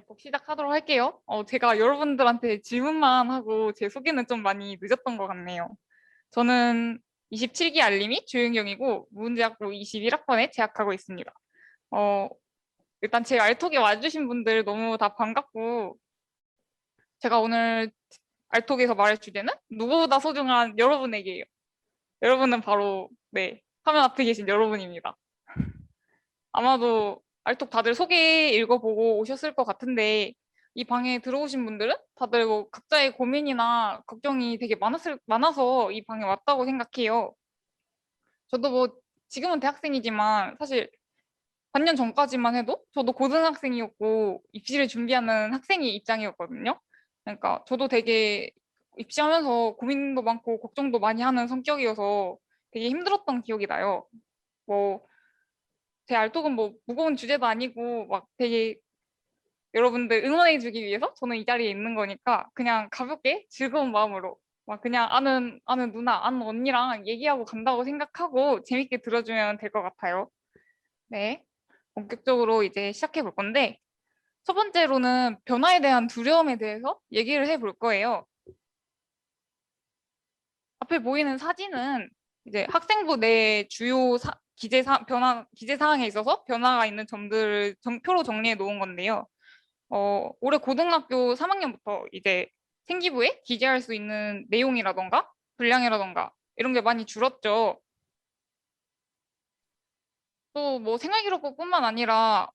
꼭 시작하도록 할게요. 제가 여러분들한테 질문만 하고 제 소개는 좀 많이 늦었던 것 같네요. 저는 27기 알림이 주윤경이고 문제학부 21학번에 재학하고 있습니다. 어, 일단 제 알톡에 와주신 분들 너무 다 반갑고 제가 오늘 알톡에서 말할 주제는 누구보다 소중한 여러분에게요. 여러분은 바로 네, 화면 앞에 계신 여러분입니다. 아마도 알톡 다들 소개 읽어보고 오셨을 것 같은데 이 방에 들어오신 분들은 다들 뭐 각자의 고민이나 걱정이 되게 많아서 이 방에 왔다고 생각해요. 저도 뭐 지금은 대학생이지만 사실 반년 전까지만 해도 저도 고등학생이었고 입시를 준비하는 학생의 입장이었거든요. 그러니까 저도 되게 입시하면서 고민도 많고 걱정도 많이 하는 성격이어서 되게 힘들었던 기억이 나요. 뭐 제 알톡은 뭐 무거운 주제도 아니고 막 되게 여러분들 응원해주기 위해서 저는 이 자리에 있는 거니까 그냥 가볍게 즐거운 마음으로 막 그냥 아는 누나, 아는 언니랑 얘기하고 간다고 생각하고 재밌게 들어주면 될 것 같아요. 네. 본격적으로 이제 시작해 볼 건데 첫 번째로는 변화에 대한 두려움에 대해서 얘기를 해 볼 거예요. 앞에 보이는 사진은 이제 학생부 내 주요 기재 사항에 있어서 변화가 있는 점들을 표로 정리해 놓은 건데요. 올해 고등학교 3학년부터 이제 생기부에 기재할 수 있는 내용이라던가 분량이라던가 이런 게 많이 줄었죠. 또 뭐 생활기록부뿐만 아니라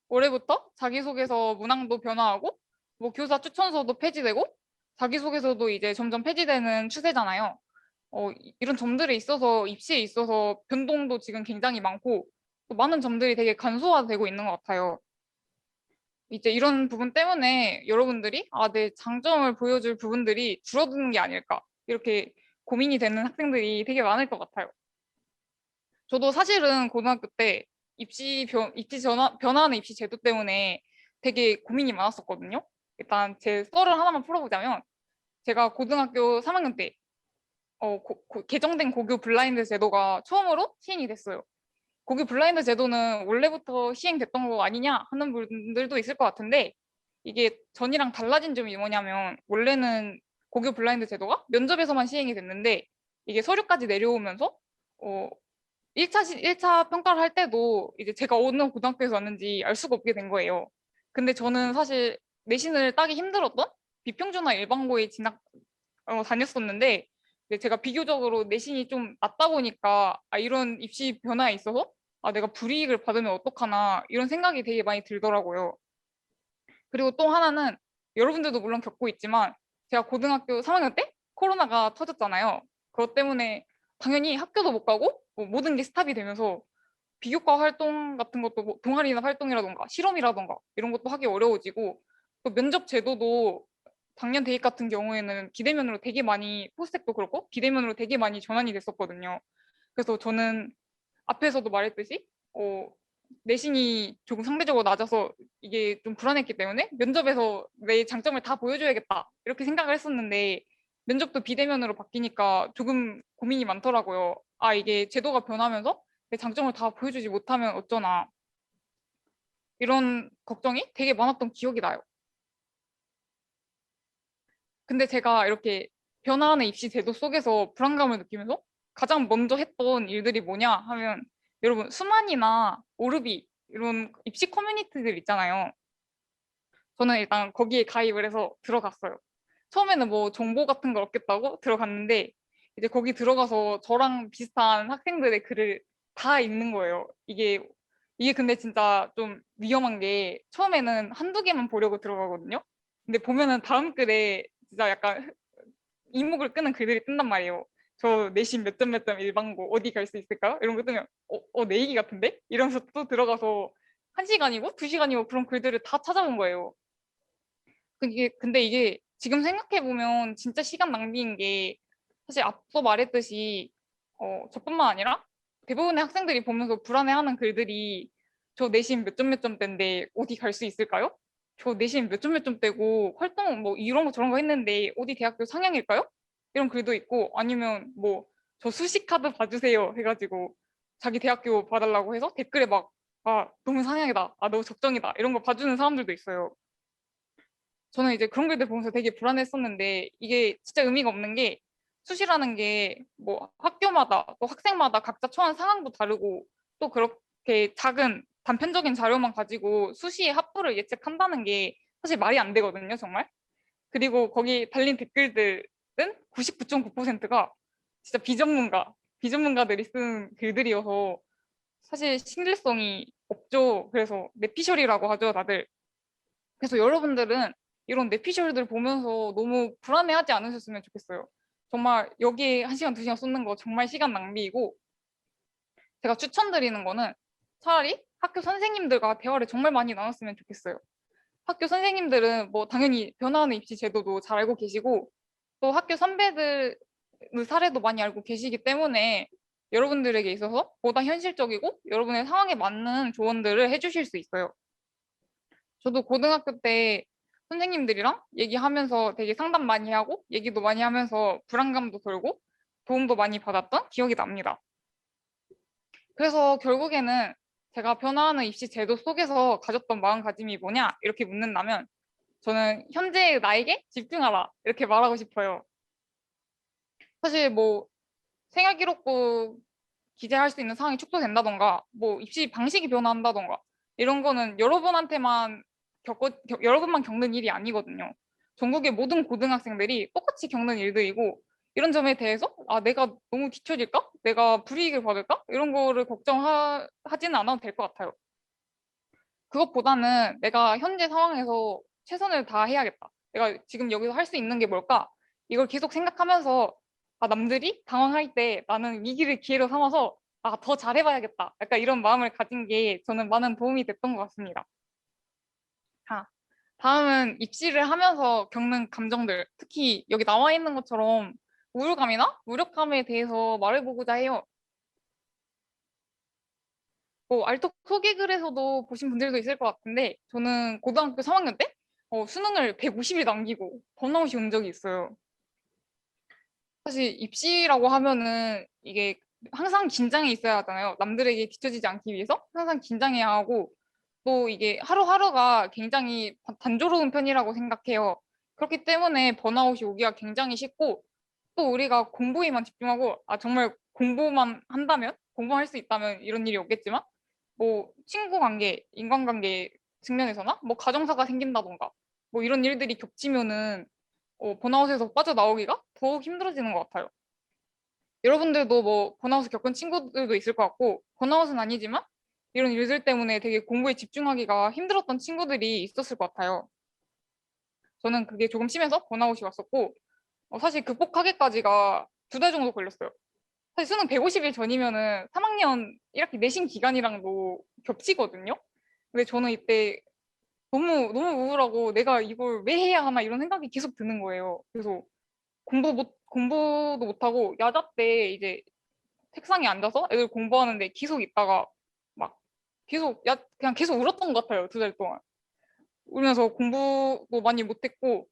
올해부터 자기소개서 문항도 변화하고 뭐 교사 추천서도 폐지되고 자기소개서도 이제 점점 폐지되는 추세잖아요. 이런 점들에 있어서 입시에 있어서 변동도 지금 굉장히 많고 또 많은 점들이 되게 간소화되고 있는 것 같아요. 이제 이런 부분 때문에 여러분들이 내 장점을 보여줄 부분들이 줄어드는 게 아닐까 이렇게 고민이 되는 학생들이 되게 많을 것 같아요. 저도 사실은 고등학교 때 변화하는 입시 제도 때문에 되게 고민이 많았었거든요. 일단 제 썰을 하나만 풀어보자면 제가 고등학교 3학년 때 개정된 고교 블라인드 제도가 처음으로 시행이 됐어요. 고교 블라인드 제도는 원래부터 시행됐던 거 아니냐 하는 분들도 있을 것 같은데 이게 전이랑 달라진 점이 뭐냐면 원래는 고교 블라인드 제도가 면접에서만 시행이 됐는데 이게 서류까지 내려오면서 어, 1차 평가를 할 때도 이제 제가 어느 고등학교에서 왔는지 알 수가 없게 된 거예요. 근데 저는 사실 내신을 따기 힘들었던 비평준화 일반고에 다녔었는데 이제 제가 비교적으로 내신이 좀 낮다 보니까 이런 입시 변화에 있어서 내가 불이익을 받으면 어떡하나 이런 생각이 되게 많이 들더라고요. 그리고 또 하나는 여러분들도 물론 겪고 있지만 제가 고등학교 3학년 때 코로나가 터졌잖아요. 그것 때문에 당연히 학교도 못 가고 뭐 모든 게 스탑이 되면서 비교과 활동 같은 것도 뭐 동아리나 활동이라던가 실험이라던가 이런 것도 하기 어려워지고 또 면접 제도도 작년 대입 같은 경우에는 비대면으로 되게 많이 포스텍도 그렇고 비대면으로 되게 많이 전환이 됐었거든요. 그래서 저는 앞에서도 말했듯이 내신이 조금 상대적으로 낮아서 이게 좀 불안했기 때문에 면접에서 내 장점을 다 보여줘야겠다 이렇게 생각을 했었는데 면접도 비대면으로 바뀌니까 조금 고민이 많더라고요. 이게 제도가 변하면서 내 장점을 다 보여주지 못하면 어쩌나 이런 걱정이 되게 많았던 기억이 나요. 근데 제가 이렇게 변화하는 입시 제도 속에서 불안감을 느끼면서 가장 먼저 했던 일들이 뭐냐 하면 여러분 수만이나 오르비 이런 입시 커뮤니티들 있잖아요. 저는 일단 거기에 가입을 해서 들어갔어요. 처음에는 뭐 정보 같은 걸 얻겠다고 들어갔는데 이제 거기 들어가서 저랑 비슷한 학생들의 글을 다 읽는 거예요. 이게 근데 진짜 좀 위험한 게 처음에는 한두 개만 보려고 들어가거든요. 근데 보면은 다음 글에 진짜 약간 이목을 끄는 글들이 뜬단 말이에요. 저 내신 몇 점 몇 점 일반고 어디 갈 수 있을까요? 이런 거 뜨면 내 얘기 같은데? 이러면서 또 들어가서 1시간이고 2시간이고 그런 글들을 다 찾아본 거예요. 근데 이게 지금 생각해보면 진짜 시간 낭비인 게 사실 앞서 말했듯이 저뿐만 아니라 대부분의 학생들이 보면서 불안해하는 글들이 저 내신 몇 점 몇 점대인데 어디 갈 수 있을까요? 저 내신 몇 점 몇 점대고 활동 뭐 이런 거 저런 거 했는데 어디 대학교 상향일까요? 이런 글도 있고 아니면 뭐 저 수시 카드 봐주세요 해가지고 자기 대학교 봐달라고 해서 댓글에 막 아, 너무 상향이다. 아, 너무 적정이다. 이런 거 봐주는 사람들도 있어요. 저는 이제 그런 글들 보면서 되게 불안했었는데 이게 진짜 의미가 없는 게 수시라는 게 뭐 학교마다 또 학생마다 각자 처한 상황도 다르고 또 그렇게 작은 단편적인 자료만 가지고 수시의 합부를 예측한다는 게 사실 말이 안 되거든요, 정말. 그리고 거기 달린 댓글들은 99.9%가 진짜 비전문가들이 쓴 글들이어서 사실 신뢰성이 없죠. 그래서 뇌피셜이라고 하죠, 다들. 그래서 여러분들은 이런 뇌피셜들 보면서 너무 불안해하지 않으셨으면 좋겠어요. 정말 여기에 1시간, 2시간 쏟는 거 정말 시간 낭비이고 제가 추천드리는 거는 차라리 학교 선생님들과 대화를 정말 많이 나눴으면 좋겠어요. 학교 선생님들은 뭐 당연히 변화하는 입시 제도도 잘 알고 계시고 또 학교 선배들 사례도 많이 알고 계시기 때문에 여러분들에게 있어서 보다 현실적이고 여러분의 상황에 맞는 조언들을 해주실 수 있어요. 저도 고등학교 때 선생님들이랑 얘기하면서 되게 상담 많이 하고 얘기도 많이 하면서 불안감도 덜고 도움도 많이 받았던 기억이 납니다. 그래서 결국에는 제가 변화하는 입시 제도 속에서 가졌던 마음가짐이 뭐냐 이렇게 묻는다면 저는 현재의 나에게 집중하라 이렇게 말하고 싶어요. 사실 뭐 생활기록부 기재할 수 있는 상황이 축소된다던가 뭐 입시 방식이 변화한다던가 이런 거는 여러분만 겪는 일이 아니거든요. 전국의 모든 고등학생들이 똑같이 겪는 일들이고 이런 점에 대해서 아 내가 너무 뒤처질까? 내가 불이익을 받을까? 이런 거를 걱정하지는 않아도 될 것 같아요. 그것보다는 내가 현재 상황에서 최선을 다해야겠다. 내가 지금 여기서 할 수 있는 게 뭘까? 이걸 계속 생각하면서 아, 남들이 당황할 때 나는 위기를 기회로 삼아서 아, 더 잘해봐야겠다. 약간 이런 마음을 가진 게 저는 많은 도움이 됐던 것 같습니다. 자, 다음은 입시를 하면서 겪는 감정들, 특히 여기 나와 있는 것처럼 우울감이나 무력감에 대해서 말해보고자 해요. 뭐 알톡 소개글에서도 보신 분들도 있을 것 같은데 저는 고등학교 3학년 때 수능을 150일 남기고 번아웃이 온 적이 있어요. 사실 입시라고 하면은 이게 항상 긴장해 있어야 하잖아요. 남들에게 뒤처지지 않기 위해서 항상 긴장해야 하고 또 이게 하루하루가 굉장히 단조로운 편이라고 생각해요. 그렇기 때문에 번아웃이 오기가 굉장히 쉽고 또 우리가 공부에만 집중하고 아 정말 공부만 한다면 공부할 수 있다면 이런 일이 없겠지만 뭐 친구 관계, 인간관계 측면에서나 뭐 가정사가 생긴다던가 뭐 이런 일들이 겹치면은 번아웃에서 빠져나오기가 더욱 힘들어지는 것 같아요. 여러분들도 뭐 번아웃을 겪은 친구들도 있을 것 같고 번아웃은 아니지만 이런 일들 때문에 되게 공부에 집중하기가 힘들었던 친구들이 있었을 것 같아요. 저는 그게 조금 심해서 번아웃이 왔었고 사실 극복하기까지가 2달 정도 걸렸어요. 사실 수능 150일 전이면은 3학년 1학기 내신 기간이랑도 겹치거든요. 근데 저는 이때 너무 우울하고 내가 이걸 왜 해야 하나 이런 생각이 계속 드는 거예요. 그래서 공부도 못하고 야자 때 이제 책상에 앉아서 애들 공부하는데 계속 있다가 막 그냥 계속 울었던 것 같아요. 2달 동안. 울면서 공부도 많이 못했고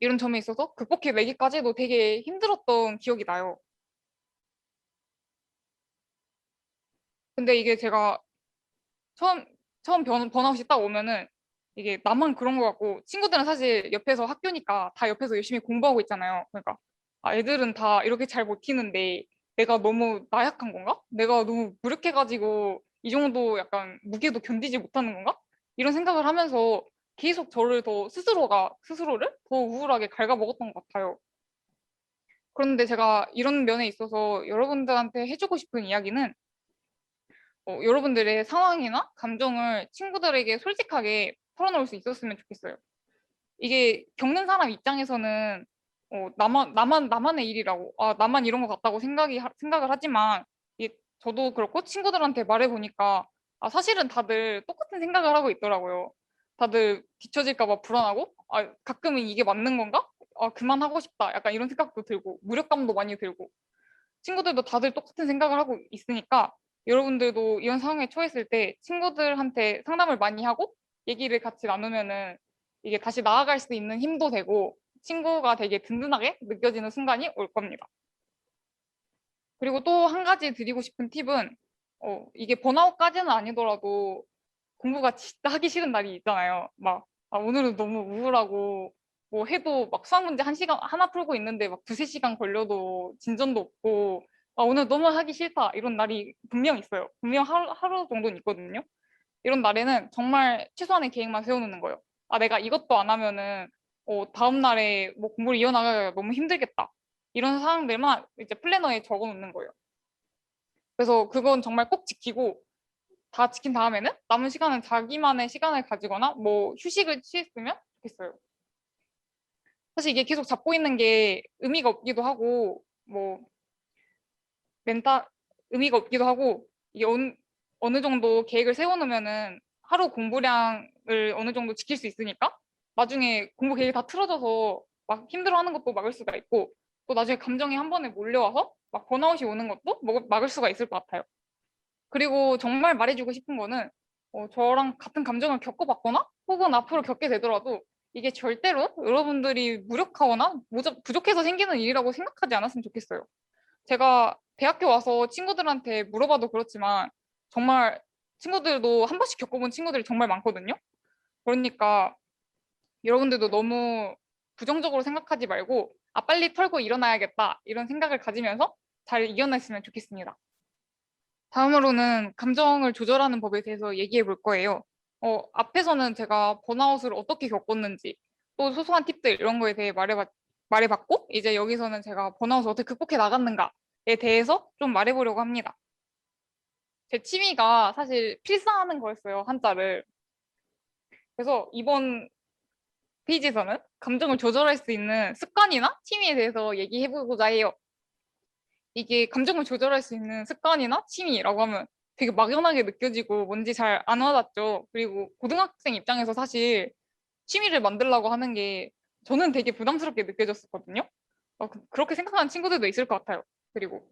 이런 점에 있어서 극복해내기까지도 되게 힘들었던 기억이 나요. 근데 이게 제가 처음 번아웃이 딱 오면은 이게 나만 그런 것 같고 친구들은 사실 옆에서 학교니까 다 옆에서 열심히 공부하고 있잖아요. 그러니까 아, 애들은 다 이렇게 잘 버티는데 내가 너무 나약한 건가? 내가 너무 무력해가지고 이 정도 약간 무게도 견디지 못하는 건가? 이런 생각을 하면서 계속 저를 더 스스로를 더 우울하게 갉아먹었던 것 같아요. 그런데 제가 이런 면에 있어서 여러분들한테 해주고 싶은 이야기는 여러분들의 상황이나 감정을 친구들에게 솔직하게 털어놓을 수 있었으면 좋겠어요. 이게 겪는 사람 입장에서는 나만의 일이라고, 아, 나만 이런 것 같다고 생각을 하지만, 저도 그렇고 친구들한테 말해보니까, 아, 사실은 다들 똑같은 생각을 하고 있더라고요. 다들 뒤처질까 봐 불안하고, 아, 가끔은 이게 맞는 건가? 아, 그만하고 싶다. 약간 이런 생각도 들고, 무력감도 많이 들고. 친구들도 다들 똑같은 생각을 하고 있으니까 여러분들도 이런 상황에 처했을 때 친구들한테 상담을 많이 하고 얘기를 같이 나누면은 이게 다시 나아갈 수 있는 힘도 되고 친구가 되게 든든하게 느껴지는 순간이 올 겁니다. 그리고 또 한 가지 드리고 싶은 팁은 이게 번아웃까지는 아니더라도 공부가 진짜 하기 싫은 날이 있잖아요. 막 오늘은 너무 우울하고 뭐 해도 막 수학 문제 한 시간 하나 풀고 있는데 막 두세 시간 걸려도 진전도 없고 오늘 너무 하기 싫다 이런 날이 분명 있어요. 분명 하루 정도는 있거든요. 이런 날에는 정말 최소한의 계획만 세워놓는 거예요. 내가 이것도 안 하면은 다음 날에 뭐 공부를 이어나가기가 너무 힘들겠다. 이런 상황들만 이제 플래너에 적어 놓는 거예요. 그래서 그건 정말 꼭 지키고 다 지킨 다음에는 남은 시간은 자기만의 시간을 가지거나 뭐 휴식을 취했으면 좋겠어요. 사실 이게 계속 잡고 있는 게 의미가 없기도 하고 뭐 멘탈 의미가 없기도 하고 이게 어느 정도 계획을 세워놓으면은 하루 공부량을 어느 정도 지킬 수 있으니까 나중에 공부 계획이 다 틀어져서 막 힘들어하는 것도 막을 수가 있고 또 나중에 감정이 한 번에 몰려와서 막 번아웃이 오는 것도 막을 수가 있을 것 같아요. 그리고 정말 말해주고 싶은 거는 저랑 같은 감정을 겪어봤거나 혹은 앞으로 겪게 되더라도 이게 절대로 여러분들이 무력하거나 부족해서 생기는 일이라고 생각하지 않았으면 좋겠어요. 제가 대학교 와서 친구들한테 물어봐도 그렇지만 정말 친구들도 한 번씩 겪어본 친구들이 정말 많거든요. 그러니까 여러분들도 너무 부정적으로 생각하지 말고 빨리 털고 일어나야겠다 이런 생각을 가지면서 잘 이겨냈으면 좋겠습니다. 다음으로는 감정을 조절하는 법에 대해서 얘기해 볼 거예요. 앞에서는 제가 번아웃을 어떻게 겪었는지 또 소소한 팁들 이런 거에 대해 말해봤고 이제 여기서는 제가 번아웃을 어떻게 극복해 나갔는가에 대해서 좀 말해보려고 합니다. 제 취미가 사실 필사하는 거였어요, 한자를. 그래서 이번 페이지에서는 감정을 조절할 수 있는 습관이나 취미에 대해서 얘기해보고자 해요. 이게 감정을 조절할 수 있는 습관이나 취미라고 하면 되게 막연하게 느껴지고 뭔지 잘 안 와닿죠. 그리고 고등학생 입장에서 사실 취미를 만들려고 하는 게 저는 되게 부담스럽게 느껴졌었거든요. 그렇게 생각하는 친구들도 있을 것 같아요. 그리고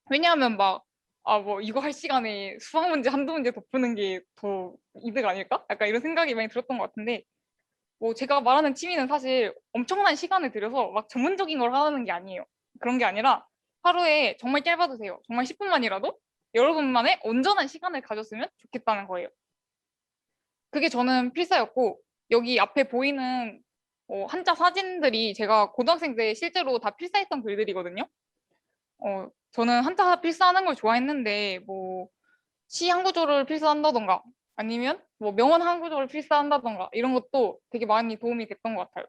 왜냐하면 뭐 이거 할 시간에 수학 문제 한두 문제 더 푸는 게 더 이득 아닐까? 약간 이런 생각이 많이 들었던 것 같은데 뭐 제가 말하는 취미는 사실 엄청난 시간을 들여서 막 전문적인 걸 하는 게 아니에요. 그런 게 아니라 하루에 정말 짧아도 돼요. 정말 10분만이라도 여러분만의 온전한 시간을 가졌으면 좋겠다는 거예요. 그게 저는 필사였고 여기 앞에 보이는 한자 사진들이 제가 고등학생 때 실제로 다 필사했던 글들이거든요. 저는 한자 필사하는 걸 좋아했는데 뭐 시 한 구조를 필사한다던가 아니면 뭐 명언 한 구조를 필사한다던가 이런 것도 되게 많이 도움이 됐던 것 같아요.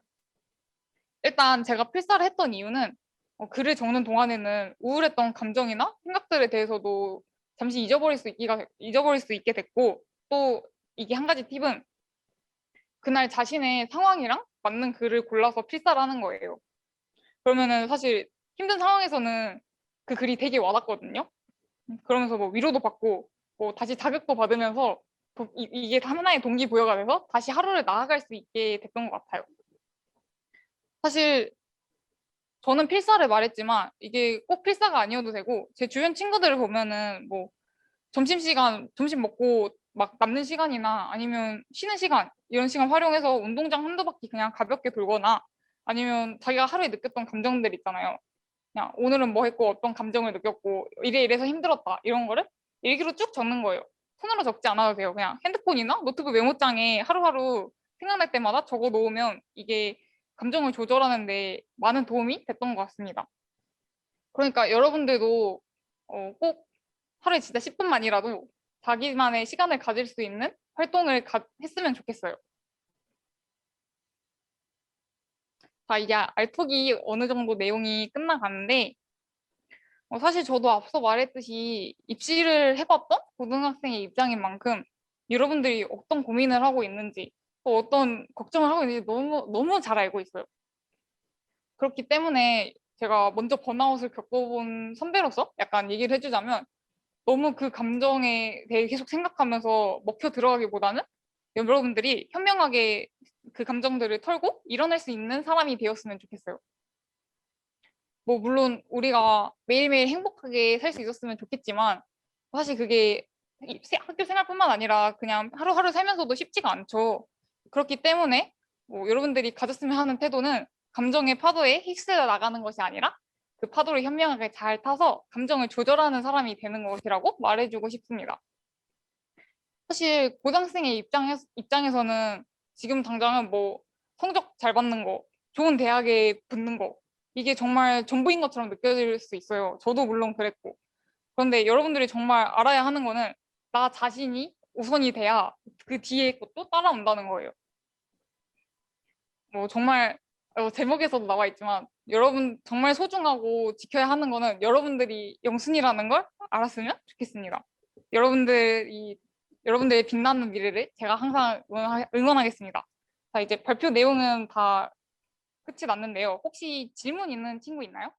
일단 제가 필사를 했던 이유는 글을 적는 동안에는 우울했던 감정이나 생각들에 대해서도 잠시 잊어버릴 수 있게 됐고 또 이게 한 가지 팁은 그날 자신의 상황이랑 맞는 글을 골라서 필사를 하는 거예요. 그러면은 사실 힘든 상황에서는 그 글이 되게 와닿거든요. 그러면서 뭐 위로도 받고 뭐 다시 자극도 받으면서 이게 하나의 동기부여가 돼서 다시 하루를 나아갈 수 있게 됐던 것 같아요. 사실 저는 필사를 말했지만 이게 꼭 필사가 아니어도 되고 제 주변 친구들을 보면은 뭐 점심 먹고 막 남는 시간이나 아니면 쉬는 시간 이런 시간 활용해서 운동장 한두 바퀴 그냥 가볍게 돌거나 아니면 자기가 하루에 느꼈던 감정들 있잖아요. 그냥 오늘은 뭐 했고 어떤 감정을 느꼈고 이래서 힘들었다 이런 거를 일기로 쭉 적는 거예요. 손으로 적지 않아도 돼요. 그냥 핸드폰이나 노트북 메모장에 하루하루 생각날 때마다 적어 놓으면 이게 감정을 조절하는 데 많은 도움이 됐던 것 같습니다. 그러니까 여러분들도 꼭 하루에 진짜 10분만이라도 자기만의 시간을 가질 수 있는 활동을 했으면 좋겠어요. 자, 이제 알톡이 어느 정도 내용이 끝나가는데 사실 저도 앞서 말했듯이 입시를 해봤던 고등학생의 입장인 만큼 여러분들이 어떤 고민을 하고 있는지 또 어떤 걱정을 하고 있는지 너무 잘 알고 있어요. 그렇기 때문에 제가 먼저 번아웃을 겪어본 선배로서 약간 얘기를 해주자면 너무 그 감정에 대해 계속 생각하면서 먹혀 들어가기보다는 여러분들이 현명하게 그 감정들을 털고 일어날 수 있는 사람이 되었으면 좋겠어요. 뭐 물론 우리가 매일매일 행복하게 살 수 있었으면 좋겠지만 사실 그게 학교 생활뿐만 아니라 그냥 하루하루 살면서도 쉽지가 않죠. 그렇기 때문에 뭐 여러분들이 가졌으면 하는 태도는 감정의 파도에 휩쓸려 나가는 것이 아니라 그 파도를 현명하게 잘 타서 감정을 조절하는 사람이 되는 것이라고 말해주고 싶습니다. 사실 고등학생의 입장에서는 지금 당장은 뭐 성적 잘 받는 거, 좋은 대학에 붙는 거, 이게 정말 전부인 것처럼 느껴질 수 있어요. 저도 물론 그랬고. 그런데 여러분들이 정말 알아야 하는 거는 나 자신이 우선이 돼야 그 뒤에 것도 따라온다는 거예요. 뭐 정말 제목에서도 나와 있지만 여러분 정말 소중하고 지켜야 하는 거는 여러분들이 영순이라는 걸 알았으면 좋겠습니다. 여러분들이 여러분들의 빛나는 미래를 제가 항상 응원하겠습니다. 자, 이제 발표 내용은 다 끝이 났는데요. 혹시 질문 있는 친구 있나요?